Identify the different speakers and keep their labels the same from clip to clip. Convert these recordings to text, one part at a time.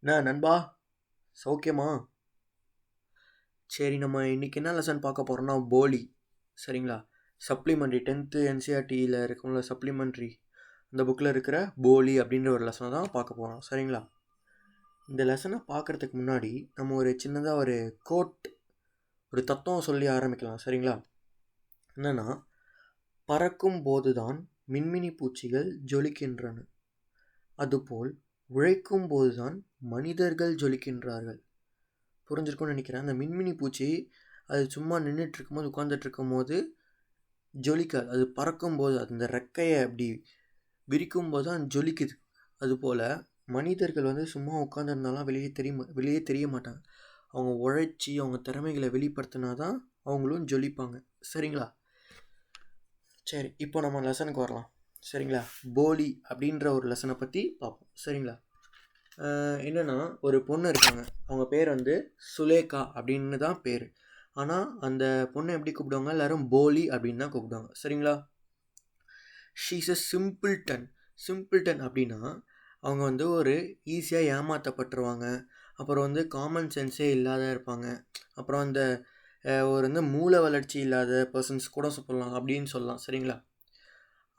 Speaker 1: என்ன நண்பா, சௌக்கியமா? சரி, நம்ம இன்னைக்கு என்ன லெசன் பார்க்க போகிறோம்னா போலி. சரிங்களா? சப்ளிமெண்ட்ரி 10th என்சிஆர்டியில் இருக்கும்ல சப்ளிமெண்ட்ரி, அந்த புக்கில் இருக்கிற போலி அப்படின்ற ஒரு லெசனை தான் பார்க்க போகிறோம். சரிங்களா? இந்த லெசனை பார்க்குறதுக்கு முன்னாடி நம்ம ஒரு சின்னதாக ஒரு தத்துவம் சொல்லி ஆரம்பிக்கலாம். சரிங்களா? என்னென்னா, பறக்கும் போதுதான் மின்மினி பூச்சிகள் ஜொலிக்கின்றன, அதுபோல் உழைக்கும் போதுதான் மனிதர்கள் ஜொலிக்கின்றார்கள். புரிஞ்சிருக்கும்னு நினைக்கிறேன். அந்த மின்மினி பூச்சி அது சும்மா நின்றுட்டு இருக்கும்போது உட்காந்துட்டு இருக்கும்போது ஜொலிக்காது, அது பறக்கும்போது அந்த ரெக்கையை அப்படி விரிக்கும் போது தான் ஜொலிக்குது. அதுபோல் மனிதர்கள் வந்து சும்மா உட்காந்துருந்தாலும் வெளியே தெரிய மாட்டாங்க. அவங்க உழைச்சி அவங்க திறமைகளை வெளிப்படுத்தினா தான் அவங்களும் ஜொலிப்பாங்க. சரிங்களா? சரி, இப்போ நம்ம லெசனுக்கு வரலாம். சரிங்களா? போலி அப்படின்ற ஒரு லெசனை பற்றி பார்ப்போம். சரிங்களா? என்னென்னா, ஒரு பொண்ணு இருக்காங்க. அவங்க பேர் வந்து சுலேகா அப்படின்னு தான் பேர். ஆனால் அந்த பொண்ணை எப்படி கூப்பிடுவாங்க, எல்லோரும் போலி அப்படின்னு தான் கூப்பிடுவாங்க. சரிங்களா? ஷீஸ் அ சிம்பிள்டன் அப்படின்னா அவங்க வந்து ஒரு ஈஸியாக ஏமாற்றப்பட்டுருவாங்க. அப்புறம் வந்து காமன் சென்ஸே இல்லாத இருப்பாங்க. அப்புறம் அந்த ஒரு வந்து மூளை வளர்ச்சி இல்லாத பர்சன்ஸ் கூட சொல்லலாம் அப்படின்னு சொல்லலாம். சரிங்களா?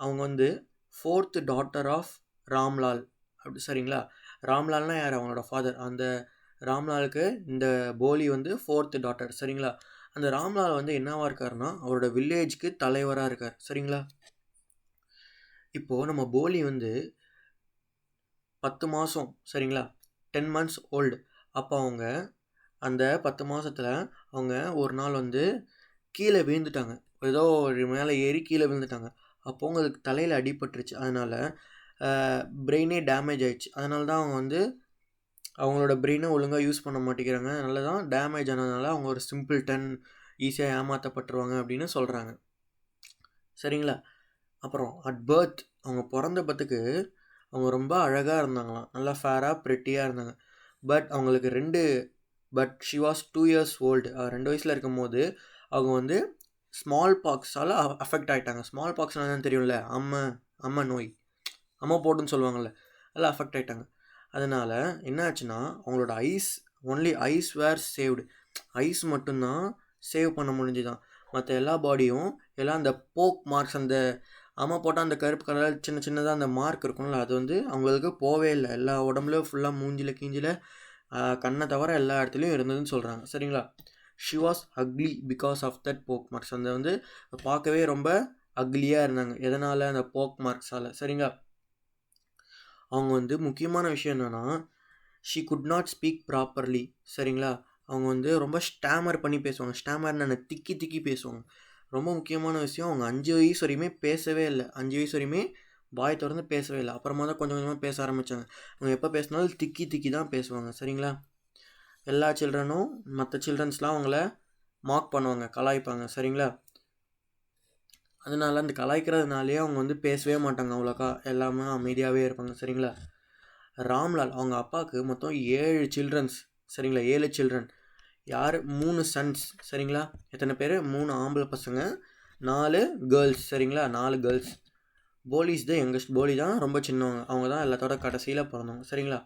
Speaker 1: அவங்க வந்து 4th டாட்டர் ஆஃப் ராம்லால். அப்படி சரிங்களா? ராம்லால்னால் யார்? அவங்களோட ஃபாதர். அந்த ராம்லாலுக்கு இந்த போலி வந்து 4th டாட்டர். சரிங்களா? அந்த ராம்லால் வந்து என்னவாக இருக்காருன்னா அவரோட வில்லேஜ்க்கு தலைவராக இருக்கார். சரிங்களா? இப்போது நம்ம போலி வந்து 10 மாதம், சரிங்களா, 10 months ஓல்டு. அப்போ அவங்க அந்த 10 மாதத்தில் அவங்க ஒரு நாள் வந்து கீழே விழுந்துட்டாங்க. ஏதோ ஒரு மேலே ஏறி கீழே விழுந்துட்டாங்க. அப்போ அவங்களுக்கு தலையில் அடிபட்டுருச்சு. அதனால் பிரெயினே டேமேஜ் ஆயிடுச்சு. அதனால தான் அவங்க வந்து அவங்களோட பிரெயினை ஒழுங்காக யூஸ் பண்ண மாட்டேங்கிறாங்க. அதனால தான் டேமேஜ் ஆனதுனால அவங்க ஒரு சிம்பிள்டன், ஈஸியாக ஏமாற்றப்பட்டுருவாங்க அப்படின்னு சொல்கிறாங்க. சரிங்களா? அப்புறம் அட் பர்த் அவங்க பிறந்த பத்துக்கு அவங்க ரொம்ப அழகாக இருந்தாங்களாம். நல்லா ஃபேராக ப்ரெட்டியாக இருந்தாங்க. But she was 2 years old. 2 வயசில் இருக்கும்போது அவங்க வந்து ஸ்மால் பாக்ஸால் அஃபெக்ட் ஆகிட்டாங்க. ஸ்மால் பாக்ஸ்னால் என்னன்னு தெரியும்ல, அம்மை நோய், அம்மை போட்டுன்னு சொல்லுவாங்கள்ல, அதில் அஃபெக்ட் ஆகிட்டாங்க. அதனால் என்ன ஆச்சுன்னா அவங்களோட ஒன்லி ஐஸ் வேர் சேவ்டு. ஐஸ் மட்டும்தான் சேவ் பண்ண முடிஞ்சுதான். மற்ற எல்லா பாடியும் எல்லாம் அந்த போக் மார்க்ஸ், அந்த அம்மா போட்டால் அந்த கருப்பு கலரில் சின்ன சின்னதாக அந்த மார்க் இருக்கும்ல, அது வந்து அவங்களுக்கு போவே இல்லை. எல்லா உடம்புலையும் ஃபுல்லாக மூஞ்சில் கீஞ்சில் கண்ணை தவிர எல்லா இடத்துலையும் இருந்ததுன்னு சொல்கிறாங்க. சரிங்களா? She was ugly because of that pock marks. அந்த வந்து பார்க்கவே ரொம்ப அக்லியாக இருந்தாங்க. எதனால்? அந்த போக் மார்க்ஸால். சரிங்களா? அவங்க வந்து முக்கியமான விஷயம் என்னென்னா, she could not speak properly. சரிங்களா? அவங்க வந்து ரொம்ப ஸ்டாமர் பண்ணி பேசுவாங்க. ஸ்டாமர்னு திக்கி திக்கி பேசுவாங்க. ரொம்ப முக்கியமான விஷயம், அவங்க 5 வயசு வரையுமே பேசவே இல்லை. 5 வயசு வரையுமே வாய் திறந்து பேசவே இல்லை. அப்புறமா தான் கொஞ்சம் கொஞ்சமாக பேச ஆரம்பித்தாங்க. அவங்க எப்போ பேசினாலும் திக்கி திக்கி தான் பேசுவாங்க. சரிங்களா? எல்லா சில்ட்ரனும் மற்ற சில்ட்ரன்ஸ்லாம் அவங்கள மார்க் பண்ணுவாங்க, கலாய்ப்பாங்க. சரிங்களா? அதனால அந்த கலாய்க்கிறதுனாலே அவங்க வந்து பேசவே மாட்டாங்க அவ்வளோக்கா. எல்லாமே அமைதியாகவே இருப்பாங்க. சரிங்களா? ராம்லால் அவங்க அப்பாவுக்கு மொத்தம் 7 சில்ட்ரன்ஸ். சரிங்களா? 7 சில்ட்ரன். யார்? 3 சன்ஸ். சரிங்களா? எத்தனை பேர்? 3 ஆம்பளை பசங்க, 4 கேர்ள்ஸ். சரிங்களா? 4 கேர்ள்ஸ். போலிஸ் தான் யங்கஸ்ட். போலி தான் ரொம்ப சின்னவங்க. அவங்க தான் எல்லாத்தோட கடைசியில் பிறந்தவங்க. சரிங்களா?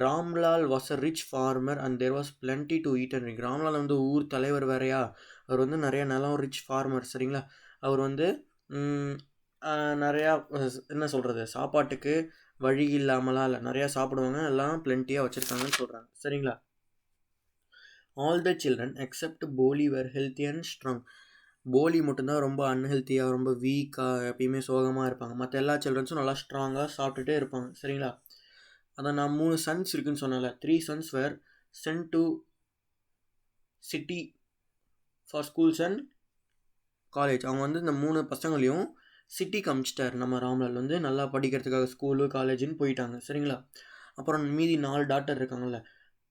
Speaker 1: Ramlal was a rich farmer and there was plenty to eat and drink. Ramlal வந்து ஊர் தலைவர் வேறையா, அவர் வந்து நிறைய நிலம், ரிச் ஃபார்மர். சரிங்களா? அவர் வந்து நிறையா என்ன சொல்கிறது, சாப்பாட்டுக்கு வழி இல்லாமலாம் இல்லை, நிறையா சாப்பிடுவாங்க, எல்லாம் பிளென்ட்டியாக வச்சுருக்காங்கன்னு சொல்கிறாங்க. சரிங்களா? ஆல் த சில்ட்ரன் எக்ஸப்ட் போலி வேர் ஹெல்த்தி அண்ட் ஸ்ட்ராங். போலி மட்டும்தான் ரொம்ப அன்ஹெல்த்தியாக, ரொம்ப வீக்காக, எப்பயுமே சோகமாக இருப்பாங்க. மற்ற எல்லா சில்ட்ரன்ஸும் நல்லா ஸ்ட்ராங்காக சாப்பிட்டுட்டே இருப்பாங்க. சரிங்களா? அதான் நான் 3 சன்ஸ் இருக்குன்னு சொன்னல. 3 sons were sent to city for schools and college. அவங்க வந்து இந்த 3 பசங்களையும் சிட்டிக்கு அமிச்சிட்டார் நம்ம ராம்லால். வந்து நல்லா படிக்கிறதுக்காக ஸ்கூலு காலேஜுன்னு போயிட்டாங்க. சரிங்களா? அப்புறம் மீதி 4 டாட்டர் இருக்காங்கல்ல.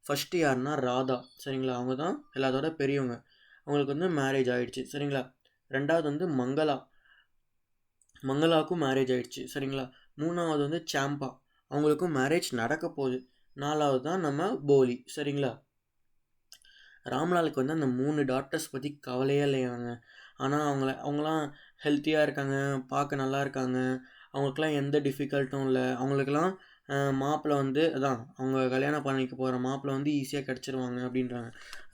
Speaker 1: ஃபஸ்ட்டு யாருன்னா ராதா. சரிங்களா? அவங்க தான் எல்லாத்தோட பெரியவங்க. அவங்களுக்கு வந்து மேரேஜ் ஆகிடுச்சு. சரிங்களா? ரெண்டாவது வந்து மங்களாவுக்கும் மேரேஜ் ஆகிடுச்சு. சரிங்களா? மூணாவது வந்து சாம்பா, அவங்களுக்கும் மேரேஜ் நடக்க போகுது. 4வது தான் நம்ம போலி. சரிங்களா? ராம்லாலுக்கு வந்து அந்த 3 டாட்டர்ஸ் பற்றி கவலையே இல்லையாங்க. ஆனால் அவங்களாம் ஹெல்த்தியாக இருக்காங்க, பார்க்க நல்லா இருக்காங்க, அவங்களுக்குலாம் எந்த டிஃபிகல்ட்டும் இல்லை. அவங்களுக்கெல்லாம் மாப்பிள்ளை வந்து அதான் அவங்க கல்யாணம் பண்ணிக்க போகிற மாப்பிள்ளை வந்து ஈஸியாக கிடச்சிருவாங்க அப்படின்றாங்க.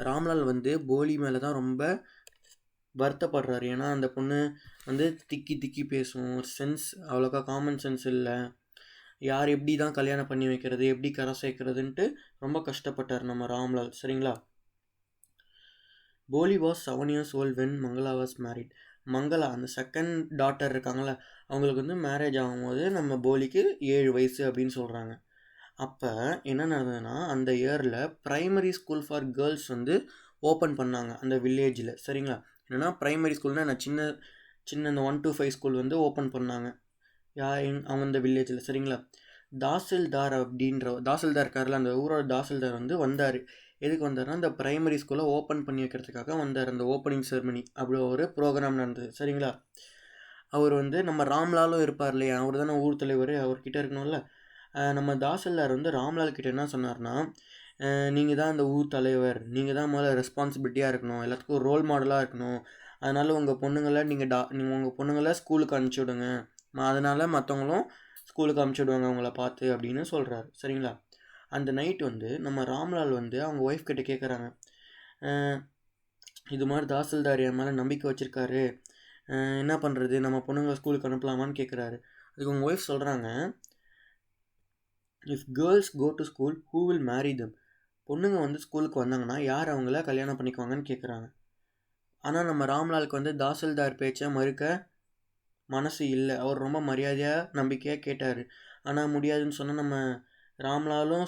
Speaker 1: ராம்லால் வந்து போலி மேலே தான் ரொம்ப வருத்தப்படுறாரு. ஏன்னா அந்த பொண்ணு வந்து திக்கி திக்கி பேசும், சென்ஸ் அவ்வளோக்கா காமன் சென்ஸ் இல்லை, யார் எப்படி தான் கல்யாணம் பண்ணி வைக்கிறது, எப்படி கரை சேர்க்கறதுன்ட்டு ரொம்ப கஷ்டப்பட்டார் நம்ம ராம்லால். சரிங்களா. போலி was 7 years old when Mangala was married. Mangala அந்த செகண்ட் டாட்டர் இருக்காங்கள, அவங்களுக்கு வந்து மேரேஜ் ஆகும்போது நம்ம போலிக்கு 7 வயசு அப்படின்னு சொல்கிறாங்க. அப்போ என்ன நடந்ததுன்னா, அந்த இயரில் ப்ரைமரி ஸ்கூல் ஃபார் கேர்ள்ஸ் வந்து ஓப்பன் பண்ணாங்க அந்த வில்லேஜில். சரிங்களா. என்னென்னா ப்ரைமரி ஸ்கூல்னால் என்ன, சின்ன சின்ன இந்த 1 to 5 ஸ்கூல் வந்து ஓப்பன் பண்ணாங்க அவங்க இந்த வில்லேஜில். சரிங்களா. தாசில்தார் இருக்கார்ல, அந்த ஊரோட தாசில்தார் வந்து வந்தார். எதுக்கு வந்தார்னா, இந்த ப்ரைமரி ஸ்கூலை ஓப்பன் பண்ணி வைக்கிறதுக்காக வந்தார். அந்த ஓப்பனிங் செரமனி அப்படி ஒரு ப்ரோக்ராம் நடந்தது. சரிங்களா. அவர் வந்து நம்ம ராம்லாலும் இருப்பார் இல்லையா, அவர் தானே ஊர் தலைவர், அவர்கிட்ட இருக்கணும்ல. நம்ம தாசில்தார் வந்து ராம்லால் கிட்ட என்ன சொன்னார்னா, நீங்கள் தான் அந்த ஊர் தலைவர், நீங்கள் தான் முதல்ல ரெஸ்பான்சிபிலிட்டியாக இருக்கணும், எல்லாத்துக்கும் ரோல் மாடலாக இருக்கணும், அதனால் உங்கள் பொண்ணுங்களை நீங்கள் உங்கள் பொண்ணுங்களை ஸ்கூலுக்கு அனுப்பிச்சி விடுங்க, அதனால் மற்றவங்களும் ஸ்கூலுக்கு அனுப்பிச்சி விடுவாங்க அவங்கள பார்த்து அப்படின்னு சொல்கிறாரு. சரிங்களா. அந்த நைட் வந்து நம்ம ராம்லால் வந்து அவங்க ஒய்ஃப் கிட்ட கேட்குறாங்க, இது மாதிரி தாசில்தார் என் மேலே நம்பிக்கை வச்சுருக்காரு, என்ன பண்ணுறது, நம்ம பொண்ணுங்களை ஸ்கூலுக்கு அனுப்பலாமான்னு கேட்குறாரு. அதுக்கு உங்கள் ஒய்ஃப் சொல்கிறாங்க, if girls go to school who will marry them. பொண்ணுங்க வந்து ஸ்கூலுக்கு வந்தாங்கன்னா யார் அவங்கள கல்யாணம் பண்ணிக்குவாங்கன்னு கேட்குறாங்க. ஆனால் நம்ம ராம்லாலுக்கு வந்து தாசில்தார் பேச்சை மறுக்க மனசு இல்லை. அவர் ரொம்ப மரியாதையாக நம்பிக்கையாக கேட்டார். ஆனால் முடியாதுன்னு சொன்னால் நம்ம ராம்லாலும்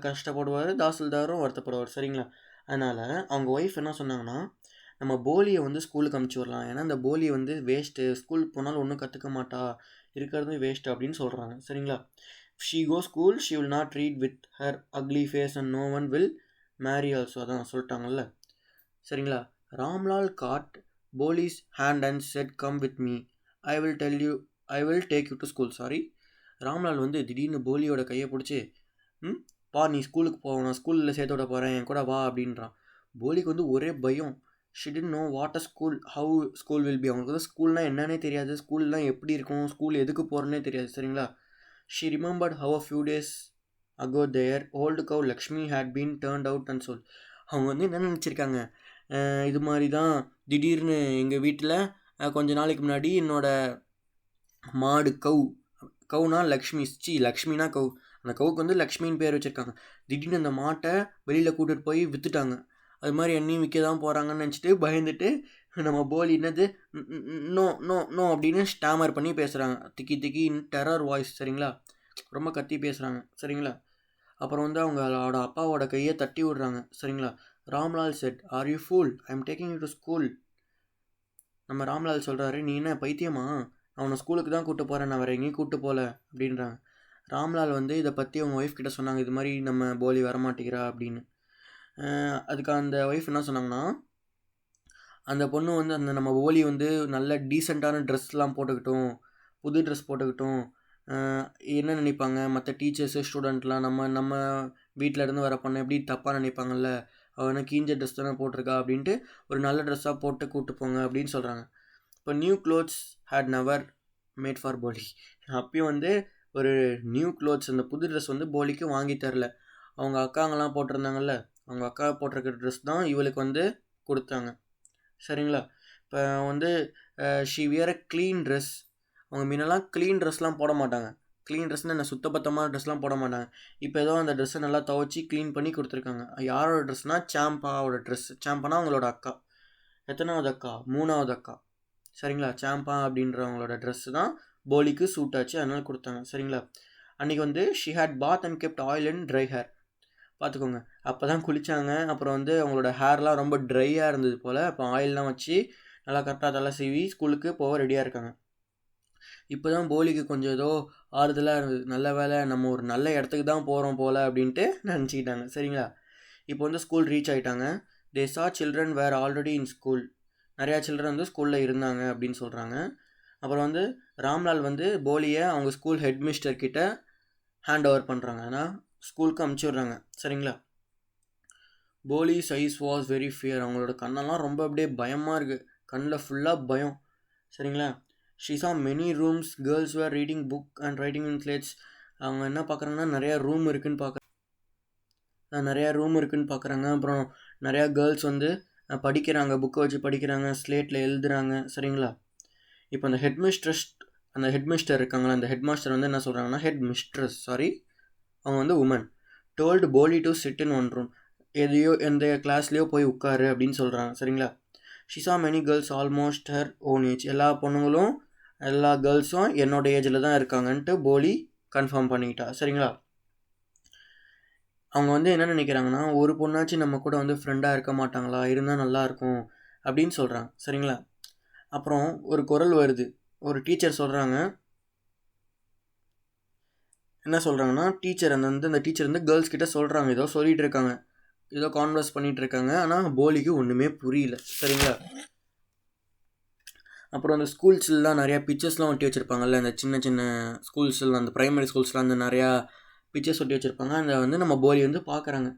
Speaker 1: கஷ்டப்படுவார், தாசில்தாரும் வருத்தப்படுவார். சரிங்களா. அதனால் அவங்க ஒய்ஃப் என்ன சொன்னாங்கன்னா, நம்ம போலியை வந்து ஸ்கூலுக்கு அனுப்பிச்சி வரலாம், ஏன்னா அந்த போலி வந்து வேஸ்ட்டு, ஸ்கூலுக்கு போனாலும் ஒன்றும் கற்றுக்க மாட்டா, இருக்கிறதும் வேஸ்ட்டு அப்படின்னு சொல்கிறாங்க. சரிங்களா. She go school she will not read with her ugly face and no one will marry also. அதான் சொல்லிட்டாங்கல்ல. சரிங்களா. Ramlal caught Poli's hand and said come with me, I will take you to school. Sorry, Ramlal வந்து திடீர்னு போலியோட கையை பிடிச்சி, பா நீ ஸ்கூலுக்கு போ, நான் ஸ்கூலில் சேர்த்து விட போகிறேன், என் கூட வா அப்படின்றான். போலிக்கு வந்து ஒரே பயம். She did know what a school, how school will be. அவங்களுக்கு வந்து ஸ்கூல்னால் என்னன்னே தெரியாது, ஸ்கூல்லாம் எப்படி இருக்கும், ஸ்கூல் எதுக்கு போகிறேன்னே தெரியாது. சரிங்களா. She remembered how a few days ago their old cow Lakshmi had been turned out and sold. அவங்க வந்து என்ன நினச்சிருக்காங்க, இது மாதிரி தான் திடீர்னு எங்கள் வீட்டில் கொஞ்ச நாளைக்கு முன்னாடி என்னோடய மாடு கவுனா லக்ஷ்மினா கவு, அந்த கவுக்கு வந்து லக்ஷ்மின்னு பேர் வச்சுருக்காங்க. திடீர்னு அந்த மாட்டை வெளியில் கூட்டிகிட்டு போய் விற்றுட்டாங்க, அது மாதிரி என்னையும் விற்க தான் போகிறாங்கன்னு நினச்சிட்டு பயந்துட்டு நம்ம போலி என்னது நோ நோ நோ அப்படின்னு ஸ்டாமர் பண்ணி பேசுகிறாங்க, திக்கி டெரர் வாய்ஸ். சரிங்களா. ரொம்ப கத்தி பேசுகிறாங்க. சரிங்களா. அப்புறம் வந்து அவங்களோட அப்பாவோட கையை தட்டி விடுறாங்க. சரிங்களா. Ramlal set, are you pool, I am taking you to school. நம்ம ராம்லால் சொல்கிறாரு, நீ என்ன பைத்தியமா, அவனை ஸ்கூலுக்கு தான் கூப்பிட்டு போகிறேன், நான் வேறு எங்கேயும் கூப்பிட்டு போகல அப்படின்றாங்க. ராம்லால் வந்து இதை பற்றி அவங்க ஒய்ஃப் கிட்ட சொன்னாங்க, இது மாதிரி நம்ம போலி வரமாட்டேங்கிறா அப்படின்னு. அதுக்கு அந்த ஒய்ஃப் என்ன சொன்னாங்கன்னா, அந்த பொண்ணு வந்து அந்த நம்ம போலி வந்து நல்ல டீசெண்டான ட்ரெஸ்லாம் போட்டுக்கிட்டோம், புது ட்ரெஸ் போட்டுக்கிட்டோம், என்ன நினைப்பாங்க மற்ற டீச்சர்ஸு ஸ்டூடெண்ட்லாம், நம்ம வீட்டில் இருந்து வர பொண்ணை எப்படி தப்பாக நினைப்பாங்கல்ல, அவனை கீஞ்ச ட்ரெஸ் தானே போட்டிருக்கா அப்படின்ட்டு ஒரு நல்ல ட்ரெஸ்ஸாக போட்டு கூப்பிட்டு போங்க அப்படின்னு சொல்கிறாங்க. இப்போ new clothes had never made for Poli. அப்பயும் வந்து ஒரு நியூ க்ளோத்ஸ், அந்த புது ட்ரெஸ் வந்து போலிக்கு வாங்கி தரல. அவங்க அக்காங்கெல்லாம் போட்டிருந்தாங்கல்ல, அவங்க அக்கா போட்டிருக்கிற ட்ரெஸ் தான் இவளுக்கு வந்து கொடுத்தாங்க. சரிங்களா. இப்போ வந்து she wear a clean dress. அவங்க முன்னெல்லாம் க்ளீன் ட்ரெஸ்லாம் போட மாட்டாங்க, க்ளீன் ட்ரெஸ்னால் என்ன சுத்தபத்தமான ட்ரெஸ்லாம் போட மாட்டாங்க. இப்போ ஏதோ அந்த ட்ரெஸ்ஸை நல்லா துவச்சி க்ளீன் பண்ணி கொடுத்துருக்காங்க. யாரோட ட்ரெஸ்னால் சாம்பாவோட ட்ரெஸ். சாம்பானா அவங்களோட அக்கா. எத்தனாவது அக்கா, 3வது அக்கா. சரிங்களா. சாம்பா அப்படின்றவங்களோட ட்ரெஸ்ஸு தான் போலிக்கு சூட் ஆச்சு, அதனால் கொடுத்தாங்க. சரிங்களா. அன்றைக்கி வந்து she had bath and kept oil and dry hair. பார்த்துக்கோங்க, அப்போ தான் குளித்தாங்க. அப்புறம் வந்து அவங்களோட ஹேர்லாம் ரொம்ப ட்ரையாக இருந்தது போல், அப்போ ஆயிலெலாம் வச்சு நல்லா கரெக்டாக தலை சீவி ஸ்கூலுக்கு போக ரெடியாக இருக்காங்க. இப்போ தான் போலிக்கு கொஞ்சம் ஏதோ ஆறுதலாக இருந்தது, நல்ல வேலை நம்ம ஒரு நல்ல இடத்துக்கு தான் போகிறோம் போல் அப்படின்ட்டு நினச்சிக்கிட்டாங்க. சரிங்களா. இப்போ வந்து ஸ்கூல் ரீச் ஆகிட்டாங்க. தே சா children were already in school. நிறையா சில்ட்ரன் வந்து ஸ்கூலில் இருந்தாங்க அப்படின்னு சொல்கிறாங்க. அப்புறம் வந்து ராம்லால் வந்து போலியை அவங்க ஸ்கூல் ஹெட் மிஸ்டர் கிட்ட ஹேண்ட் ஓவர் பண்ணுறாங்க, ஆனால் ஸ்கூலுக்கு அமுச்சிடுறாங்க. சரிங்களா. போலி சைஸ் வாஸ் வெரி ஃபியர். அவங்களோட கண்ணெல்லாம் ரொம்ப அப்படியே பயமாக இருக்குது, கண்ணில் ஃபுல்லாக பயம். சரிங்களா. She saw many rooms, girls were reading book and writing in slates. அவங்க என்ன பார்க்குறாங்கன்னா நிறையா ரூம் இருக்குன்னு பார்க்குறாங்க. அப்புறம் நிறையா கேர்ள்ஸ் வந்து படிக்கிறாங்க, புக்கை வச்சு படிக்கிறாங்க, ஸ்லேட்டில் எழுதுறாங்க. சரிங்களா? இப்போ அந்த ஹெட்மிஸ்டர் இருக்காங்களா, அந்த ஹெட்மாஸ்டர் வந்து என்ன சொல்கிறாங்கன்னா, அவங்க வந்து உமன் டோல்டு போலி to sit in one room, எந்த கிளாஸ்லேயோ போய் உட்காரு அப்படின்னு சொல்கிறாங்க. சரிங்களா? She saw many girls almost her own age, எல்லா கேர்ள்ஸும் என்னோட ஏஜில் தான் இருக்காங்கன்ட்டு போலி கன்ஃபார்ம் பண்ணிக்கிட்டா. சரிங்களா? அவங்க வந்து என்ன நினைக்கிறாங்கன்னா, ஒரு பொண்ணாச்சும் நம்ம கூட வந்து ஃப்ரெண்டாக இருக்க மாட்டாங்களா, இருந்தால் நல்லாயிருக்கும் அப்படின்னு சொல்கிறாங்க. சரிங்களா? அப்புறம் ஒரு குரல் வருது, ஒரு டீச்சர் சொல்கிறாங்க. என்ன சொல்கிறாங்கன்னா, அந்த டீச்சர் வந்து கேர்ள்ஸ் கிட்ட சொல்கிறாங்க, ஏதோ சொல்லிகிட்டு இருக்காங்க, ஏதோ கான்வர்ஸ் பண்ணிகிட்டு இருக்காங்க. ஆனால் போலிக்கு ஒன்றுமே புரியல. சரிங்களா? அப்புறம் அந்த ஸ்கூல்ஸ்லாம் நிறையா பிக்சர்ஸ்லாம் ஒட்டி வச்சுருப்பாங்கல்ல, அந்த சின்ன சின்ன ஸ்கூல்ஸ்லாம், அந்த ப்ரைமரி ஸ்கூல்ஸ்லாம் அந்த நிறையா பிக்சர்ஸ் ஒட்டி வச்சுருப்பாங்க. அதை வந்து நம்ம போலி வந்து பார்க்குறாங்க,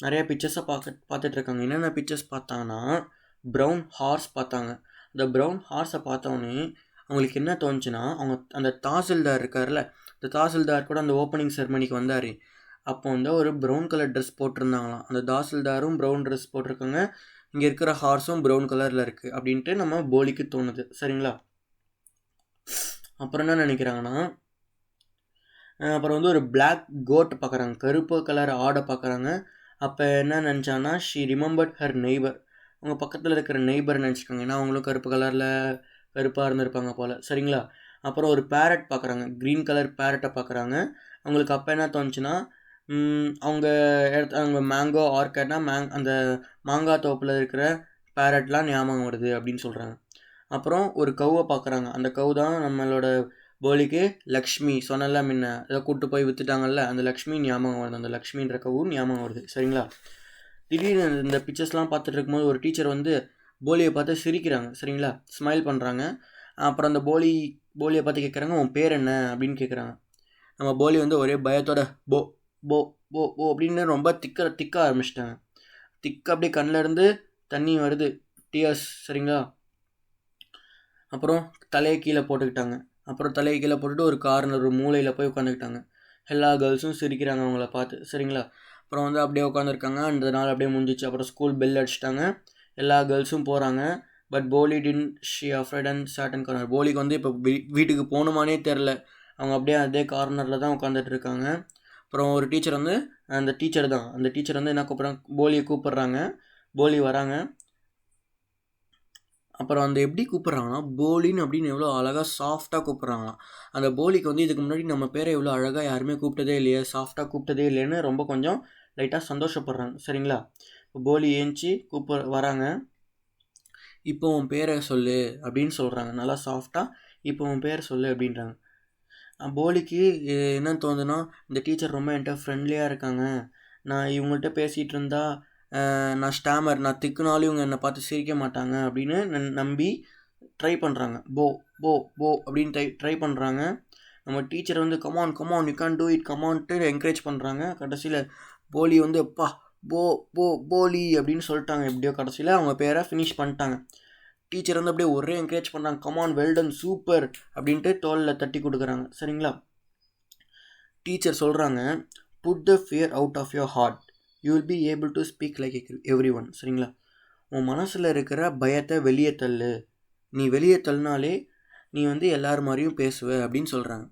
Speaker 1: நிறையா பிக்சர்ஸை பார்த்துட்ருக்காங்க. என்னென்ன பிக்சர்ஸ் பார்த்தாங்கன்னா, ப்ரௌன் ஹார்ஸ் பார்த்தாங்க. அந்த ப்ரௌன் ஹார்ஸை பார்த்தோன்னே அவங்களுக்கு என்ன தோணுச்சுன்னா, அவங்க அந்த தாசில்தார் இருக்கார்ல, இந்த தாசில்தார் கூட அந்த ஓப்பனிங் செரமனிக்கு வந்தார். அப்போ வந்து ஒரு ப்ரௌன் கலர் ட்ரெஸ் போட்டிருந்தாங்களாம். அந்த தாசில்தாரும் ப்ரௌன் ட்ரெஸ் போட்டிருக்காங்க, இங்கே இருக்கிற ஹார்ஸும் ப்ரௌன் கலரில் இருக்குது அப்படின்ட்டு நம்ம போலிக்கு தோணுது. சரிங்களா? அப்புறம் என்ன நினைக்கிறாங்கன்னா, அப்புறம் வந்து ஒரு பிளாக் கோட் பார்க்குறாங்க, கருப்பு கலர் ஆடை பார்க்குறாங்க. அப்போ என்ன நினச்சாங்கன்னா, ஷீ ரிமெம்பர்ட் ஹர் நெய்பர், அவங்க பக்கத்தில் இருக்கிற நெய்பர் நினச்சிக்கோங்க, ஏன்னா அவங்களும் கருப்பாக இருந்திருப்பாங்க போல். சரிங்களா? அப்புறம் ஒரு பேரட் பார்க்குறாங்க, க்ரீன் கலர் பேரட்டை பார்க்குறாங்க. அவங்களுக்கு அப்போ என்ன தோணுச்சுன்னா, அவங்க மேங்கோ ஆர்கட்னா அந்த மாங்காய் தோப்பில் இருக்கிற பேரட்லாம் ஞாபகம் வருது அப்படின்னு சொல்கிறாங்க. அப்புறம் ஒரு கவ்வை பார்க்குறாங்க, அந்த கவு தான் நம்மளோட போலிக்கு லக்ஷ்மி, சொன்னல முன்ன ஏதோ கூப்பிட்டு போய் விற்றுட்டாங்கல்ல, அந்த லக்ஷ்மி ஞாபகம் வருது, அந்த லக்ஷ்மின்ற கவும் ஞாபகம் வருது. சரிங்களா? திடீர்னு இந்த பிக்சர்ஸ்லாம் பார்த்துட்டு இருக்கும்போது ஒரு டீச்சர் வந்து போலியை பார்த்து சிரிக்கிறாங்க. சரிங்களா? ஸ்மைல் பண்ணுறாங்க. அப்புறம் அந்த போலியை பார்த்து கேட்குறாங்க, உன் பேர் என்ன அப்படின்னு கேட்குறாங்க. நம்ம போலி வந்து ஒரே பயத்தோட போ போ போ போ அப்படின்னு ரொம்ப திக்க ஆரம்பிச்சிட்டாங்க. அப்படியே கண்ணில் இருந்து தண்ணி வருது, டியர்ஸ். சரிங்களா? அப்புறம் தலையை கீழே போட்டுட்டு ஒரு கார்னர், ஒரு மூலையில் போய் உட்காந்துக்கிட்டாங்க. எல்லா கேர்ள்ஸும் சிரிக்கிறாங்க அவங்கள பார்த்து. சரிங்களா? அப்புறம் வந்து அப்படியே உட்காந்துருக்காங்க. அந்த நாள் அப்படியே முடிஞ்சிச்சு. அப்புறம் ஸ்கூல் பெல் அடிச்சிட்டாங்க, எல்லா கேர்ள்ஸும் போகிறாங்க. But Polly she afraid and sad and corner. போலிக்கு வந்து இப்போ வீட்டுக்கு போகணுமானே தெரில, அவங்க அப்படியே அதே கார்னரில் தான் உட்காந்துட்டு இருக்காங்க. அப்புறம் ஒரு டீச்சர் வந்து அந்த டீச்சர் வந்து என்ன கூப்பிட்றாங்க, போலியை கூப்பிட்றாங்க. போலி வராங்க. அப்புறம் அந்த எப்படி கூப்பிட்றாங்கன்னா, போலின்னு அப்படின்னு எவ்வளோ அழகாக சாஃப்டாக கூப்பிட்றாங்களாம். அந்த போலிக்கு வந்து இதுக்கு முன்னாடி நம்ம பேரை எவ்வளோ அழகாக யாருமே கூப்பிட்டதே இல்லையே, சாஃப்டாக கூப்பிட்டதே இல்லைன்னு ரொம்ப கொஞ்சம் லைட்டாக சந்தோஷப்படுறாங்க. சரிங்களா? இப்போ போலி ஏஞ்சி வராங்க. இப்போ உன் பேரை சொல்லு அப்படின்னு சொல்கிறாங்க, நல்லா சாஃப்டாக. இப்போ உன் பேரை சொல்லு அப்படின்றாங்க. போலிக்கு என்ன தோணுதுன்னா, இந்த டீச்சர் ரொம்ப என்கிட்ட ஃப்ரெண்ட்லியாக இருக்காங்க, நான் இவங்கள்ட்ட பேசிகிட்டு இருந்தா நான் திக்குனாலும் இவங்க என்னை பார்த்து சிரிக்க மாட்டாங்க அப்படின்னு நம்பி ட்ரை பண்ணுறாங்க. போ போ போ அப்படின்னு ட்ரை பண்ணுறாங்க. நம்ம டீச்சர் வந்து come on you can do it கமான்ட்டு என்கரேஜ் பண்ணுறாங்க. கடைசியில் போலி வந்து போ போ போலி அப்படின்னு சொல்லிட்டாங்க. எப்படியோ கடைசியில் அவங்க பேரை ஃபினிஷ் பண்ணிட்டாங்க. டீச்சர் வந்து அப்படியே ஒரே என்கரேஜ் பண்ணுறாங்க, கமான் வெல்டன் சூப்பர் அப்படின்ட்டு தோளில் தட்டி கொடுக்குறாங்க. சரிங்களா? டீச்சர் சொல்கிறாங்க, put the fear out of your heart, you will be able to speak like everyone. சரிங்களா? உன் மனசில் இருக்கிற பயத்தை வெளியே தள்ளு, நீ வெளியே தள்ளினாலே நீ வந்து எல்லார் மாதிரியும் பேசுவ அப்படின்னு சொல்கிறாங்க.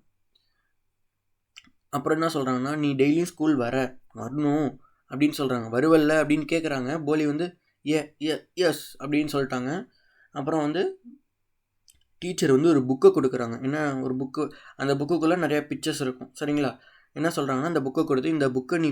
Speaker 1: அப்புறம் என்ன சொல்கிறாங்கன்னா, நீ டெய்லியும் ஸ்கூல் வரணும் அப்படின்னு சொல்கிறாங்க. வருவல்ல அப்படின்னு கேட்குறாங்க. போலி வந்து எஸ் அப்படின்னு சொல்லிட்டாங்க. அப்புறம் வந்து டீச்சர் வந்து ஒரு புக்கை கொடுக்குறாங்க. என்ன ஒரு புக்கு, அந்த புக்குக்குள்ளே நிறையா பிக்சர்ஸ் இருக்கும். சரிங்களா? என்ன சொல்கிறாங்கன்னா, இந்த புக்கை கொடுத்து, இந்த புக்கை நீ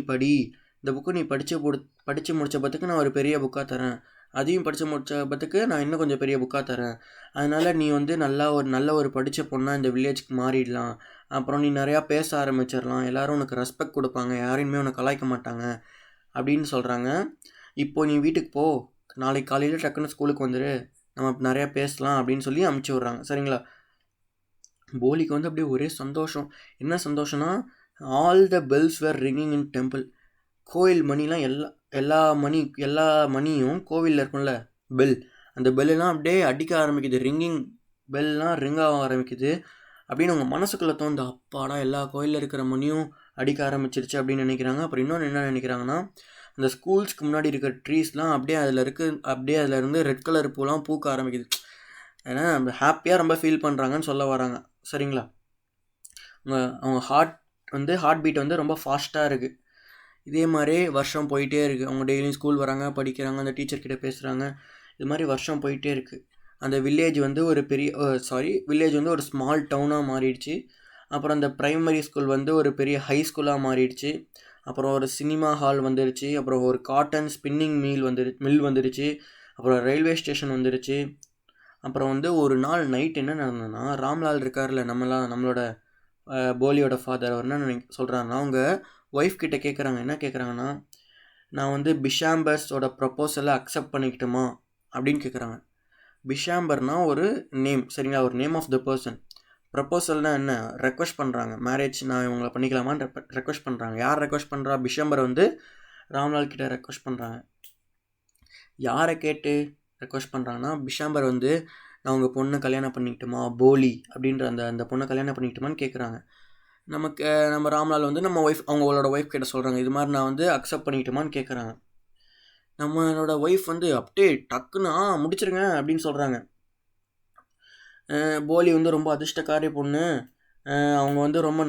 Speaker 1: படித்து முடித்த பத்துக்கு நான் ஒரு பெரிய புக்காக தரேன், அதையும் படித்து முடித்த பத்துக்கு நான் இன்னும் கொஞ்சம் பெரிய புக்காக தரேன், அதனால் நீ வந்து நல்ல ஒரு படித்த பொண்ணாக இந்த வில்லேஜ்க்கு மாறிடலாம், அப்புறம் நீ நிறையா பேச ஆரம்பிச்சிடலாம், எல்லோரும் உனக்கு ரெஸ்பெக்ட் கொடுப்பாங்க, யாரையுமே உனக்கு கலாய்க்க மாட்டாங்க அப்படின்னு சொல்கிறாங்க. இப்போது நீ வீட்டுக்கு போ, நாளைக்கு காலையில் டக்குன்னு ஸ்கூலுக்கு வந்துடு, நம்ம நிறையா பேசலாம் அப்படின்னு சொல்லி அமுச்சு விட்றாங்க. சரிங்களா? போலிக்கு வந்து அப்படியே ஒரே சந்தோஷம். என்ன சந்தோஷம்னா, all the bells were ringing in temple. கோயில் மணிலாம் எல்லா மணியும் கோவிலில் இருக்கும்ல பெல், அந்த பெல்லாம் அப்படியே அடிக்க ஆரம்பிக்குது, பெல்லாம் ரிங் ஆக ஆரம்பிக்குது. அப்படின்னு உங்கள் மனசுக்குள்ளே தோணுது. அப்பாடா எல்லா கோயிலில் இருக்கிற மணியும் அடிக்க ஆரம்பிச்சிருச்சு அப்படின்னு நினைக்கிறாங்க. அப்புறம் இன்னொன்று என்ன நினைக்கிறாங்கன்னா, அந்த ஸ்கூல்ஸ்க்கு முன்னாடி இருக்கிற ட்ரீஸ்லாம் அப்படியே அப்படியே அதில் இருந்து ரெட் கலர் பூலாம் பூக்க ஆரம்பிக்குது. ஏன்னா நம்ம ஹாப்பியாக ரொம்ப ஃபீல் பண்ணுறாங்கன்னு சொல்ல வராங்க. சரிங்களா? அவங்க ஹார்ட் பீட் வந்து ரொம்ப ஃபாஸ்ட்டாக இருக்குது. இதே மாதிரி வருஷம் போயிட்டே இருக்குது. அவங்க டெய்லியும் ஸ்கூல் வராங்க, படிக்கிறாங்க, அந்த டீச்சர்கிட்ட பேசுகிறாங்க. இது மாதிரி வருஷம் போயிட்டே இருக்குது. அந்த வில்லேஜ் வந்து வில்லேஜ் வந்து ஒரு ஸ்மால் டவுனாக மாறிடுச்சு. அப்புறம் அந்த ப்ரைமரி ஸ்கூல் வந்து ஒரு பெரிய ஹை ஸ்கூலாக மாறிடுச்சு. அப்புறம் ஒரு சினிமா ஹால் வந்துடுச்சு. அப்புறம் ஒரு காட்டன் ஸ்பின்னிங் மில் வந்துடுச்சு. அப்புறம் ரயில்வே ஸ்டேஷன் வந்துடுச்சு. அப்புறம் வந்து ஒரு நாள் நைட் என்ன நடந்ததுன்னா, ராம்லால் இருக்கார்ல, நம்மளோட போலியோட ஃபாதர், அவர் என்ன சொல்கிறாருன்னா, அவங்க ஒய்ஃப் கிட்ட கேட்குறாங்க. என்ன கேட்குறாங்கன்னா, நான் வந்து பிஷாம்பர்ஸோட ப்ரப்போசலை அக்செப்ட் பண்ணிக்கிட்டுமா அப்படின்னு கேட்குறாங்க. பிஷாம்பர்னா ஒரு நேம், சரிங்களா? ஒரு நேம் ஆஃப் த பர்சன். ப்ரப்போசல்னால் என்ன? ரெக்வஸ்ட் பண்ணுறாங்க. மேரேஜ் நான் இவங்களை பண்ணிக்கலாமான்னு ரெக்வஸ்ட் பண்ணுறாங்க. யார் ரெக்வஸ்ட் பண்ணுறா? பிஷாம்பர் வந்து ராம்லால் கிட்ட ரெக்வஸ்ட் பண்ணுறாங்க. யாரை கேட்டு ரெக்வஸ்ட் பண்ணுறாங்கன்னா, பிஷாம்பர் வந்து நான் உங்கள் பொண்ணை கல்யாணம் பண்ணிக்கிட்டுமா, போலி அப்படின்ற அந்த பொண்ணை கல்யாணம் பண்ணிக்கிட்டுமான்னு கேட்குறாங்க. நம்ம ராம்லால் வந்து அவங்களோட ஒய்ஃப் கிட்ட சொல்கிறாங்க, இது மாதிரி நான் வந்து அக்செப்ட் பண்ணிக்கிட்டுமான்னு கேட்குறாங்க. நம்மளோட ஒய்ஃப் வந்து அப்படியே டக்குன்னு முடிச்சிருங்க அப்படின்னு சொல்கிறாங்க. போலி வந்து ரொம்ப அதிர்ஷ்டக்காரி பொண்ணு. அவங்க வந்து ரொம்ப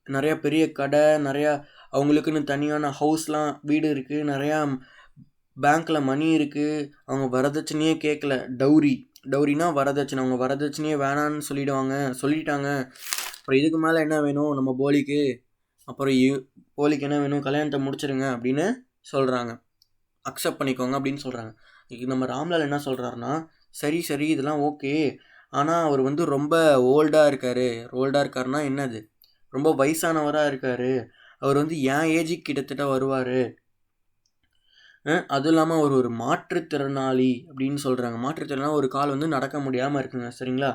Speaker 1: நிறையா பெரிய கடை, நிறையா அவங்களுக்குன்னு தனியான ஹவுஸ்லாம், வீடு இருக்குது, நிறையா பேங்க்கில் மணி இருக்குது. அவங்க வரதட்சணையே கேட்கல. டவுரினா வரதட்சணை. அவங்க வரதட்சணையே வேணான்னு சொல்லிட்டாங்க. அப்புறம் இதுக்கு மேலே என்ன வேணும் நம்ம போலிக்கு? அப்புறம் போலிக்கு என்ன வேணும்? கல்யாணத்தை முடிச்சிருங்க அப்படின்னு சொல்கிறாங்க. அக்செப்ட் பண்ணிக்கோங்க அப்படின்னு சொல்கிறாங்க. நம்ம ராம்லால் என்ன சொல்கிறாருன்னா, சரி இதெல்லாம் ஓகே, ஆனால் அவர் வந்து ரொம்ப ஓல்டாக இருக்காருன்னா என்னது? ரொம்ப வயசானவராக இருக்கார். அவர் வந்து என் ஏஜுக்கு கிட்டத்தட்ட வருவார். அதுவும் இல்லாமல் அவர் ஒரு மாற்றுத்திறனாளி அப்படின்னு சொல்கிறாங்க. மாற்றுத்திறனாளி, ஒரு கால் வந்து நடக்க முடியாமல் இருக்குங்க. சரிங்களா?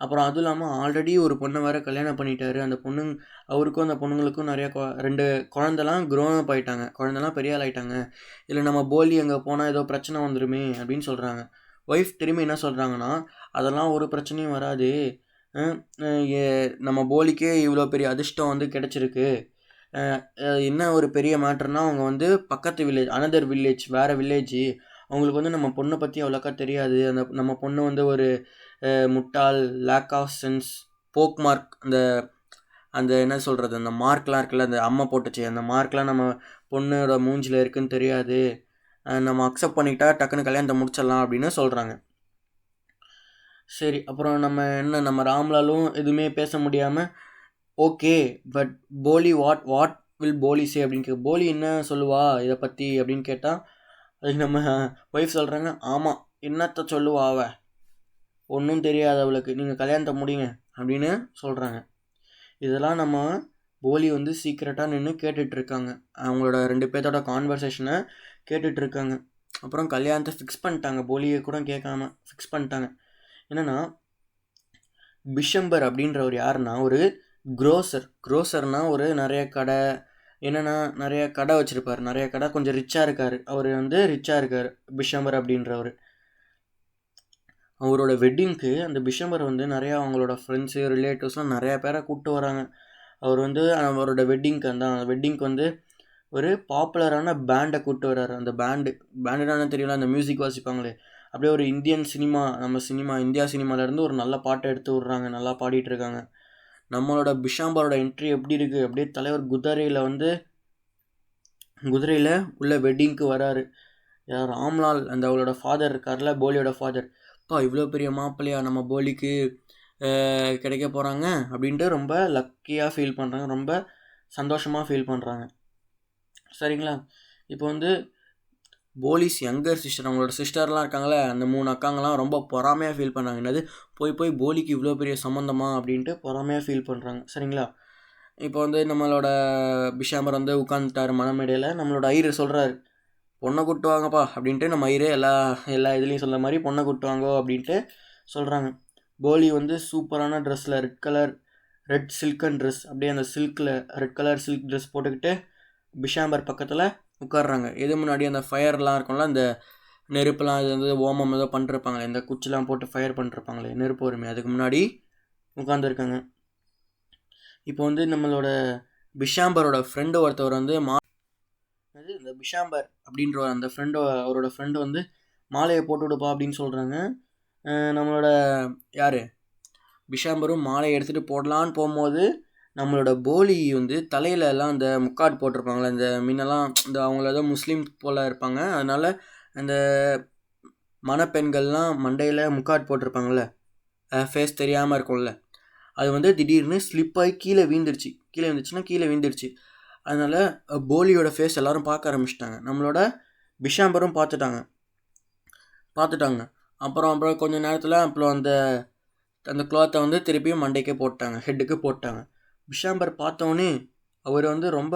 Speaker 1: அப்புறம் அதுவும் இல்லாமல் ஆல்ரெடி ஒரு பொண்ணை வேறு கல்யாணம் பண்ணிட்டாரு. அந்த அவருக்கும் அந்த பொண்ணுங்களுக்கும் நிறையா 2 குழந்தெல்லாம் க்ரோன் அப் ஆகிட்டாங்க. குழந்தெல்லாம் பெரிய ஆள் ஆகிட்டாங்க. இல்லை நம்ம போலி அங்கே போனால் ஏதோ பிரச்சனை வந்துடுமே அப்படின்னு சொல்கிறாங்க. ஒய்ஃப் திரும்பி என்ன சொல்கிறாங்கன்னா, அதெல்லாம் ஒரு பிரச்சனையும் வராது. நம்ம போலிக்கே இவ்வளோ பெரிய அதிர்ஷ்டம் வந்து கிடச்சிருக்கு. என்ன ஒரு பெரிய மேட்டர்னா, அவங்க வந்து பக்கத்து வில்லேஜ், அனதர் வில்லேஜ், வேறு வில்லேஜ். அவங்களுக்கு வந்து நம்ம பொண்ணை பற்றி அவ்வளோக்கா தெரியாது. நம்ம பொண்ணு வந்து ஒரு முட்டாள், lack of sense, pock mark, அந்த என்ன சொல்கிறது, அந்த மார்க்லாம் இருக்குல்ல, அந்த அம்மா போட்டுச்சு, அந்த மார்க்லாம் நம்ம பொண்ணோட மூஞ்சில் இருக்குன்னு தெரியாது. நம்ம அக்செப்ட் பண்ணிக்கிட்டா டக்குன்னு கல்யாணத்தை முடிச்சிடலாம் அப்படின்னு சொல்கிறாங்க. சரி, அப்புறம் நம்ம ராம்லாலும் எதுவுமே பேச முடியாமல், ஓகே பட் போலி வாட் வில் போலி சே அப்படின்னு போலி என்ன சொல்லுவா இதை பற்றி அப்படின்னு கேட்டால், அதுக்கு நம்ம ஒய்ஃப் சொல்கிறாங்க, ஆமாம் என்னத்தை சொல்லுவா அவ, ஒன்றும் தெரியாது அவளுக்கு, நீங்கள் கல்யாணத்தை முடிங்க அப்படின்னு சொல்கிறாங்க. இதெல்லாம் நம்ம போலி வந்து சீக்ரெட்டாக நின்று கேட்டுட்ருக்காங்க. அவங்களோட 2 பேர்த்தோட கான்வர்சேஷனை கேட்டுட்ருக்காங்க. அப்புறம் கல்யாணத்தை ஃபிக்ஸ் பண்ணிட்டாங்க. போலியை கூட கேட்காம ஃபிக்ஸ் பண்ணிட்டாங்க. என்னென்னா, பிஷம்பர் அப்படின்றவர் யாருன்னா ஒரு க்ரோசர்னால் ஒரு நிறைய கடை, என்னென்னா நிறைய கடை வச்சுருப்பார். நிறைய கடை, கொஞ்சம் ரிச்சாக இருக்கார். அவர் வந்து ரிச்சாக இருக்கார் பிஷம்பர் அப்படின்றவர். அவரோட வெட்டிங்க்கு அந்த பிஷம்பர் வந்து நிறையா அவங்களோட ஃப்ரெண்ட்ஸு, ரிலேட்டிவ்ஸ்லாம் நிறையா பேரை கூப்பிட்டு வராங்க. அவர் வந்து அவரோட வெட்டிங்க்கு வந்து ஒரு பாப்புலரான பேண்டை கூப்பிட்டு வர்றாரு. அந்த பேண்டுனா தெரியல, அந்த மியூசிக் வாசிப்பாங்களே, அப்படியே ஒரு இந்தியா சினிமாவிலேருந்து ஒரு நல்ல பாட்டை எடுத்து விட்றாங்க. நல்லா பாடிட்டுருக்காங்க. நம்மளோட பிஷாம்பரோட என்ட்ரி எப்படி இருக்குது? அப்படியே தலைவர் குதிரையில் உள்ள வெட்டிங்க்கு வராரு. ராம்லால், அவளோட ஃபாதர் இருக்கார்ல, போலியோட ஃபாதர், இவ்வளோ பெரிய மாப்பிள்ளையா நம்ம போலிக்கு கிடைக்க போகிறாங்க அப்படின்ட்டு ரொம்ப லக்கியாக ஃபீல் பண்ணுறாங்க. ரொம்ப சந்தோஷமாக ஃபீல் பண்ணுறாங்க. சரிங்களா? இப்போ வந்து போலிஸ் யங்கர் சிஸ்டர், அவங்களோட சிஸ்டர்லாம் இருக்காங்களே, அந்த 3 அக்காங்கலாம் ரொம்ப பொறாமையாக ஃபீல் பண்ணாங்க. என்னது போய் போலிக்கு இவ்வளோ பெரிய சம்மந்தமா அப்படின்ட்டு பொறாமையாக ஃபீல் பண்ணுறாங்க. சரிங்களா? இப்போ வந்து நம்மளோட பிஷாம்பர் வந்து உட்காந்துட்டார் மணமேடையில். நம்மளோட ஐயர் சொல்கிறாரு, பொண்ணை கூப்பிட்டு வாங்கப்பா அப்படின்ட்டு. நம்ம ஐயரே எல்லா இதுலேயும் சொல்கிற மாதிரி பொண்ணை கூப்பிட்டு வாங்கோ அப்படின்ட்டு சொல்கிறாங்க. போலி வந்து சூப்பரான ட்ரெஸ்ஸில் ரெட் சில்கன் ட்ரெஸ், அப்படியே அந்த ரெட் கலர் சில்க் ட்ரெஸ் போட்டுக்கிட்டு பிஷாம்பர் பக்கத்தில் உட்காடுறாங்க. எது முன்னாடி அந்த ஃபயர்லாம் இருக்கும்ல, அந்த நெருப்புலாம், இது வந்து ஓமம் ஏதோ பண்ணிருப்பாங்களே, இந்த குச்சிலாம் போட்டு ஃபயர் பண்ணிருப்பாங்களே, நெருப்பு வருமே, அதுக்கு முன்னாடி உட்காந்துருக்காங்க. இப்போ வந்து நம்மளோட பிஷாம்பரோட ஃப்ரெண்டு ஒருத்தவர் வந்து இந்த பிஷாம்பர் அப்படின்ற அந்த ஃப்ரெண்டு, அவரோட ஃப்ரெண்டு வந்து மாலையை போட்டு விடுப்பா அப்படின்னு சொல்கிறாங்க. நம்மளோட யார் பிஷாம்பரும் மாலையை எடுத்துகிட்டு போடலான்னு போகும்போது நம்மளோட போலி வந்து தலையில எல்லாம் அந்த முக்காடு போட்டிருப்பாங்களே, இந்த முன்னெல்லாம் இந்த அவங்கள ஏதோ முஸ்லீம் போல் இருப்பாங்க, அதனால் அந்த மணப்பெண்கள்லாம் மண்டையில் முக்காடு போட்டிருப்பாங்கள்ல, ஃபேஸ் தெரியாமல் இருக்கும்ல, அது வந்து திடீர்னு ஸ்லிப் ஆகி கீழே வீழ்ந்துருச்சு. அதனால் போலியோட ஃபேஸ் எல்லோரும் பார்க்க ஆரம்பிச்சிட்டாங்க. நம்மளோட பிஷாம்பரும் பார்த்துட்டாங்க. அப்புறம் கொஞ்சம் நேரத்தில் அப்புறம் அந்த க்ளாத்தை வந்து திருப்பியும் மண்டைக்கே போட்டாங்க, ஹெட்டுக்கு போட்டாங்க. பிஷாம்பர் பார்த்தோன்னே அவர் வந்து ரொம்ப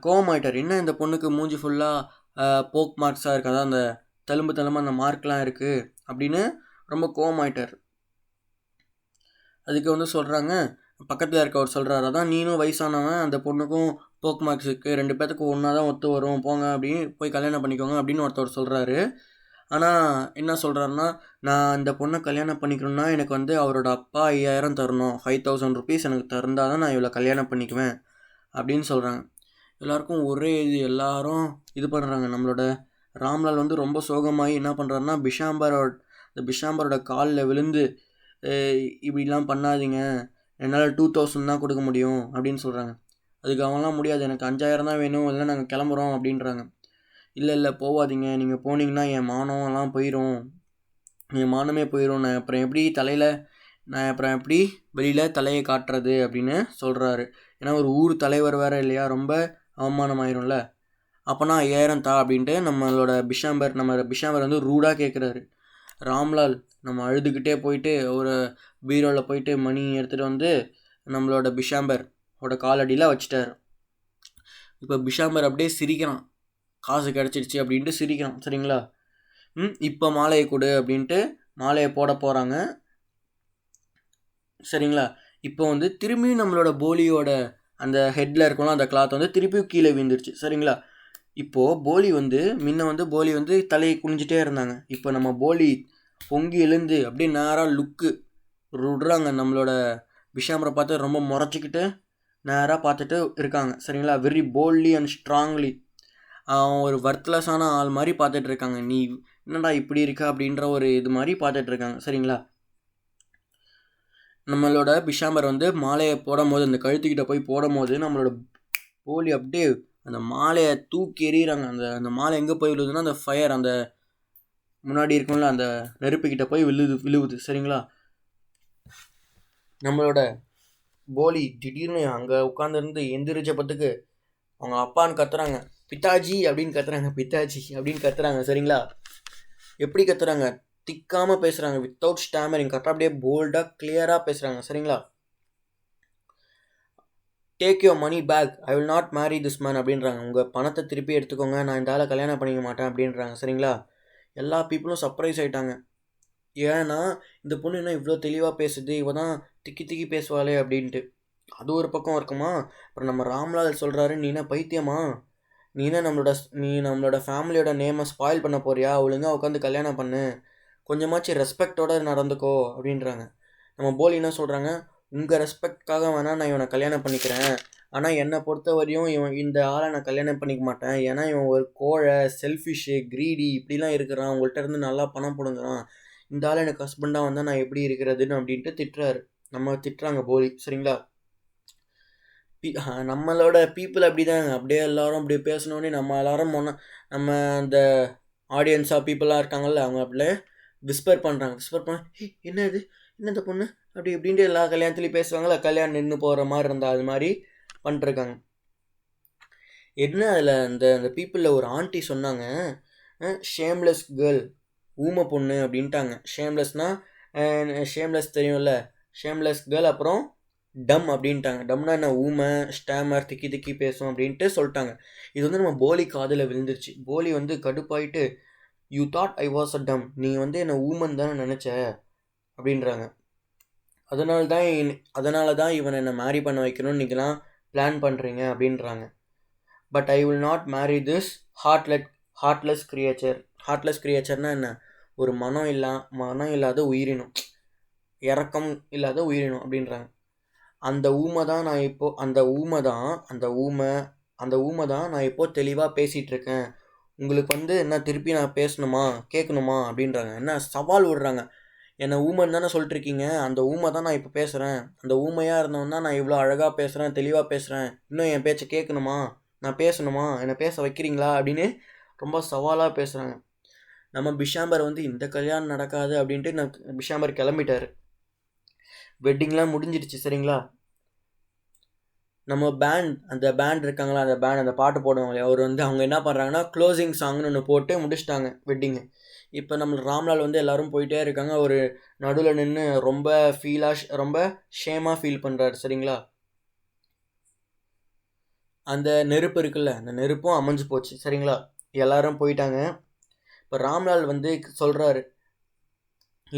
Speaker 1: கோவமாயிட்டார். என்ன இந்த பொண்ணுக்கு மூஞ்சி ஃபுல்லாக போக் மார்க்ஸாக இருக்குது, அதான் அந்த தழும்பு அந்த மார்க்லாம் இருக்குது அப்படின்னு ரொம்ப கோவமாயிட்டார். அதுக்கு வந்து சொல்கிறாங்க, பக்கத்தில் இருக்கவர் சொல்கிறாரு, அதான் நீனும் வயசானவன், அந்த பொண்ணுக்கும் போக் மார்க்ஸ் இருக்குது, 2 பேர்த்துக்கும் ஒன்றா தான் ஒத்து வரும், போங்க அப்படின்னு போய் கல்யாணம் பண்ணிக்கோங்க அப்படின்னு ஒருத்தவர் சொல்கிறாரு. ஆனால் என்ன சொல்கிறாருன்னா, நான் இந்த பொண்ணை கல்யாணம் பண்ணிக்கணுன்னா எனக்கு வந்து அவரோட அப்பா 5000 தரணும், 5000 ருபீஸ் எனக்கு தந்தால் தான் நான் இவ்வளோ கல்யாணம் பண்ணிக்குவேன் அப்படின்னு சொல்கிறாங்க. எல்லாருக்கும் ஒரே எல்லாரும் இது பண்ணுறாங்க. நம்மளோட ராம்லால் வந்து ரொம்ப சோகமாகி என்ன பண்ணுறாருன்னா, பிஷாம்பரோட காலில் விழுந்து இப்படிலாம் பண்ணாதீங்க, என்னால் 2000 தான் கொடுக்க முடியும் அப்படின்னு சொல்கிறாங்க. அதுக்கு அவங்களாம் முடியாது, எனக்கு 5000 தான் வேணும், இல்லை நாங்கள் கிளம்புறோம் அப்படின்றாங்க. இல்லை போகாதீங்க, நீங்கள் போனீங்கன்னா என் மானம்லாம் போயிடும், என் மானமே போயிடும், நான் அப்புறம் எப்படி வெளியில் தலையை காட்டுறது அப்படின்னு சொல்கிறாரு. ஏன்னா ஒரு ஊர் தலைவர் வேறு இல்லையா, ரொம்ப அவமானமாயிரும்ல. அப்போனா 5000 தா அப்படின்ட்டு நம்மளோட பிஷாம்பர் வந்து ரூடாக கேட்குறாரு. ராம்லால் நம்ம அழுதுகிட்டே போயிட்டு ஒரு பீரோவில் போயிட்டு மணி எடுத்துகிட்டு வந்து நம்மளோட பிஷாம்பரோட காலடியில் வச்சுட்டார். இப்போ பிஷாம்பர் அப்படியே சிரிக்கிறான், காசு கிடச்சிருச்சு அப்படின்ட்டு சிரிக்கிறான். சரிங்களா, இப்போ மாலையை கொடு அப்படின்ட்டு மாலையை போட போகிறாங்க. சரிங்களா, இப்போ வந்து திரும்பியும் நம்மளோட போலியோட அந்த ஹெட்டில் இருக்கணும், அந்த கிளாத் வந்து திருப்பியும் கீழே விழுந்துருச்சு. சரிங்களா, இப்போது போலி வந்து தலையை குனிஞ்சிட்டே இருந்தாங்க. இப்போ நம்ம போலி பொங்கி எழுந்து அப்படியே நேராக லுக்கு விடுறாங்க. நம்மளோட பிஷாம்பரை பார்த்து ரொம்ப முறைச்சிக்கிட்டு நேராக பார்த்துட்டு இருக்காங்க. சரிங்களா, வெரி போல்ட்லி அண்ட் ஸ்ட்ராங்லி ஒரு வர்த்லெஸ்ஸான ஆள் மாதிரி பார்த்துட்டு இருக்காங்க. நீ என்னடா இப்படி இருக்க அப்படின்ற ஒரு இது மாதிரி பார்த்துட்டு இருக்காங்க. சரிங்களா, நம்மளோட பிஷாம்பர் வந்து மாலையை போடும்போது, அந்த கழுத்துக்கிட்ட போய் போடும்போது நம்மளோட போலி அப்படியே அந்த மாலையை தூக்கி எறிகிறாங்க. அந்த மாலை எங்கே போய் விழுதுன்னா, அந்த ஃபயர், அந்த முன்னாடி இருக்கும்ல அந்த நெருப்புக்கிட்ட போய் விழுவுது. சரிங்களா, நம்மளோட போலி திடீர்னு அங்கே உட்காந்துருந்து எந்திரிச்ச பத்துக்கு அவங்க அப்பான்னு கத்துறாங்க, பிதாஜி அப்படின்னு கத்துறாங்க. சரிங்களா, எப்படி கத்துறாங்க, திக்காமல் பேசுகிறாங்க, வித்தவுட் ஸ்டாமரிங், கரெக்டாக அப்படியே போல்டாக கிளியராக பேசுகிறாங்க. சரிங்களா, take your money back, I will not marry this man அப்படின்றாங்க. உங்கள் பணத்தை திருப்பி எடுத்துக்கோங்க, நான் இந்த ஆளை கல்யாணம் பண்ணிக்க மாட்டேன் அப்படின்றாங்க. சரிங்களா, எல்லா பீப்புளும் சர்ப்ரைஸ் ஆகிட்டாங்க. ஏன்னா இந்த பொண்ணு என்ன இவ்வளோ தெளிவாக பேசுது, இவ தான் திக்கி பேசுவாளே அப்படின்ட்டு. அது ஒரு பக்கம் இருக்குமா. அப்புறம் நம்ம ராம்லால் சொல்கிறாரு, நீ என்ன பைத்தியமா, நீ நம்மளோட ஃபேமிலியோட நேமை ஸ்பாயில் பண்ண போறியா, ஒழுங்காக உட்காந்து கல்யாணம் பண்ணு, கொஞ்சமாச்சு ரெஸ்பெக்டோடு நடந்துக்கோ அப்படின்றாங்க. நம்ம போலி என்ன சொல்கிறாங்க, உங்கள் ரெஸ்பெக்ட்காக வேணால் நான் இவனை கல்யாணம் பண்ணிக்கிறேன், ஆனால் என்னை பொறுத்த வரையும் இந்த ஆளை நான் கல்யாணம் பண்ணிக்க மாட்டேன், ஏன்னா இவன் ஒரு கோழை, செல்ஃபிஷ்ஷு, க்ரீடி இப்படிலாம் இருக்கிறான், உங்கள்கிட்ட இருந்து நல்லா பணம் பிடுங்குறான், இந்த ஆள் எனக்கு ஹஸ்பண்டாக வந்தால் நான் எப்படி இருக்கிறதுன்னு அப்படின்ட்டு திட்டுறாங்க போலி. சரிங்களா, நம்மளோட பீப்புள் அப்படி தாங்க, அப்படியே எல்லாரும் அப்படியே பேசினோடனே நம்ம எல்லாரும் நம்ம அந்த ஆடியன்ஸாக பீப்புளாக இருக்காங்கல்ல, அவங்க அப்படியே விஸ்பர் பண்ண என்ன இந்த பொண்ணு அப்படி இப்படின்ட்டு எல்லா கல்யாணத்துலேயும் பேசுவாங்களா, கல்யாணம் நின்று போகிற மாதிரி இருந்தால் அது மாதிரி பண்ணிட்டுருக்காங்க. என்ன அதில் அந்த பீப்புளில் ஒரு ஆண்டி சொன்னாங்க, ஷேம்லெஸ் கேர்ள், ஊமை பொண்ணு அப்படின்ட்டாங்க. ஷேம்லெஸ் தெரியும்ல, ஷேம்லெஸ் கேர்ள், அப்புறம் டம் அப்படின்ட்டாங்க. டம்னா என்ன, ஊமை, ஸ்டாமர், திக்கி பேசும் அப்படின்ட்டு சொல்லிட்டாங்க. இது வந்து நம்ம போலி காதில் விழுந்துருச்சு. போலி வந்து கடுப்பாயிட்டு, you thought I was a dumb, நீ வந்து என்னை ஊமன் தானே நினச்ச அப்படின்றாங்க. அதனால தான் இவனை என்னை மேரி பண்ண வைக்கணும்னு நீங்களாம் பிளான் பண்ணுறீங்க அப்படின்றாங்க. But I will not marry this heartless கிரியேச்சர்னால் என்ன, ஒரு மனம் இல்லாத உயிரினம். இறக்கம் இல்லாத உயிரினம் அப்படின்றாங்க. அந்த ஊமை தான் நான் இப்போது அந்த ஊமை தான் நான் இப்போது தெளிவாக பேசிகிட்டு இருக்கேன். உங்களுக்கு வந்து என்ன திருப்பி நான் பேசணுமா கேட்கணுமா அப்படின்றாங்க. என்ன சவால் விடுறாங்க. என்னை ஊமைன்னு தானே சொல்லிட்டுருக்கீங்க, அந்த ஊமை தான் நான் இப்போ பேசுகிறேன். அந்த ஊமையாக இருந்தவன் தான் நான் இவ்வளோ அழகாக பேசுகிறேன், தெளிவாக பேசுகிறேன். இன்னும் என் பேச்சை கேட்கணுமா, நான் பேசணுமா, என்னை பேச வைக்கிறீங்களா அப்படின்னு ரொம்ப சவாலாக பேசுகிறாங்க. நம்ம பிஷாம்பர் வந்து இந்த கல்யாணம் நடக்காது அப்படின்ட்டு நான் பிஷாம்பர் கிளம்பிட்டார். வெட்டிங்லாம் முடிஞ்சிடுச்சு சரிங்களா. நம்ம அந்த பேண்ட் இருக்காங்களா, அந்த பாட்டு போடுவாங்களே அவர் வந்து அவங்க என்ன பண்ணுறாங்கன்னா க்ளோசிங் சாங்னு ஒன்று போட்டு முடிச்சிட்டாங்க வெட்டிங்கு. இப்போ நம்ம ராம்லால் வந்து எல்லோரும் போயிட்டே இருக்காங்க. ஒரு நடுவில் நின்று ரொம்ப ஷேமாக ஃபீல் பண்ணுறாரு சரிங்களா. அந்த நெருப்பு இருக்குல்ல, அந்த நெருப்பும் அமைஞ்சு போச்சு சரிங்களா. எல்லாரும் போயிட்டாங்க. இப்போ ராம்லால் வந்து சொல்கிறாரு,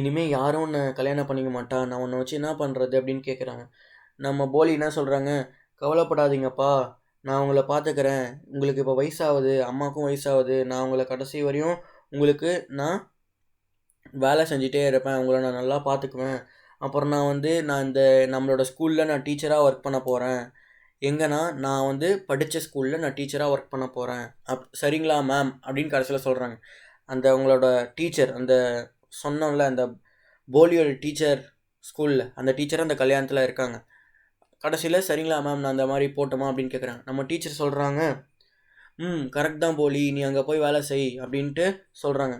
Speaker 1: இனிமேல் யாரும் உன்னை கல்யாணம் பண்ணிக்க மாட்டா, நான் உன்னை வச்சு என்ன பண்ணுறது அப்படின்னு கேட்குறாங்க. நம்ம போலி என்ன சொல்கிறாங்க, கவலைப்படாதீங்கப்பா, நான் உங்களை பார்த்துக்கிறேன். உங்களுக்கு இப்போ வயசாகுது, அம்மாவுக்கும் வயசாகுது. நான் உங்களை கடைசி வரையும் உங்களுக்கு நான் வேலை செஞ்சிட்டே இருப்பேன். உங்களை நான் நல்லா பார்த்துக்குவேன். அப்புறம் நான் இந்த நம்மளோட ஸ்கூலில் நான் டீச்சராக ஒர்க் பண்ண போகிறேன். எங்கன்னா நான் வந்து படித்த ஸ்கூலில் நான் டீச்சராக ஒர்க் பண்ண போகிறேன். சரிங்களா மேம் அப்படின்னு கடைசியில் சொல்கிறாங்க. அந்த உங்களோட டீச்சர், அந்த சொன்னோம்ல அந்த போலியோட டீச்சர் ஸ்கூலில், அந்த டீச்சர் அந்த கல்யாணத்தில் இருக்காங்க. கடைசியில் சரிங்களா மேம் நான் அந்த மாதிரி போட்டோமா அப்படின்னு கேட்குறாங்க. நம்ம டீச்சர் சொல்கிறாங்க, கரெக்ட் தான் போலி, நீ அங்கே போய் வேலை செய் அப்படின்ட்டு சொல்கிறாங்க.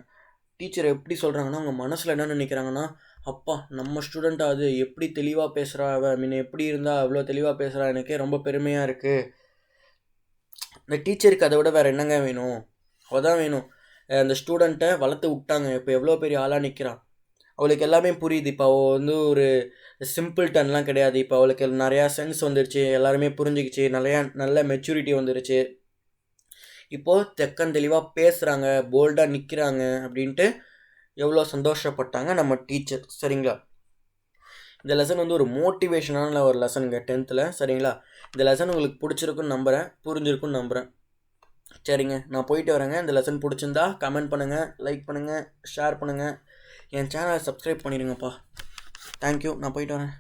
Speaker 1: டீச்சர் எப்படி சொல்கிறாங்கன்னா அவங்க மனசில் என்ன நினைக்கிறாங்கன்னா, அப்பா நம்ம ஸ்டூடெண்ட்டாக அது எப்படி தெளிவாக பேசுகிறா, முன்ன எப்படி இருந்தால் அவ்வளோ தெளிவாக பேசுகிறா, எனக்கே ரொம்ப பெருமையாக இருக்குது. இந்த டீச்சருக்கு அதை விட வேறு என்னங்க வேணும், அவள் தான் வேணும். அந்த ஸ்டூடெண்ட்டை வளர்த்து விட்டாங்க, இப்போ எவ்வளோ பெரிய ஆளாக நிற்கிறான். அவளுக்கு எல்லாமே புரியுது. இப்போ அவள் வந்து ஒரு சிம்பிள் டன்லாம் கிடையாது. இப்போ அவளுக்கு நிறையா சென்ஸ் வந்துருச்சு, எல்லாருமே புரிஞ்சிக்கிச்சு, நல்ல மெச்சூரிட்டி வந்துருச்சு. இப்போது தெக்கன் தெளிவாக பேசுகிறாங்க, போல்டாக நிற்கிறாங்க அப்படின்ட்டு எவ்வளோ சந்தோஷப்பட்டாங்க நம்ம டீச்சர் சரிங்களா. இந்த லெசன் வந்து ஒரு மோட்டிவேஷனான ஒரு லெசனுங்க 10th சரிங்களா. இந்த லெசன் உங்களுக்கு பிடிச்சிருக்குன்னு நம்புகிறேன், புரிஞ்சிருக்குன்னு நம்புகிறேன். சரிங்க, நான் போயிட்டு வரேங்க. இந்த லெசன் பிடிச்சிருந்தா கமெண்ட் பண்ணுங்கள், லைக் பண்ணுங்கள், ஷேர் பண்ணுங்கள், என் சேனலை சப்ஸ்கிரைப் பண்ணிடுங்கப்பா. தேங்க்யூ, நான் போயிட்டு வரேன்.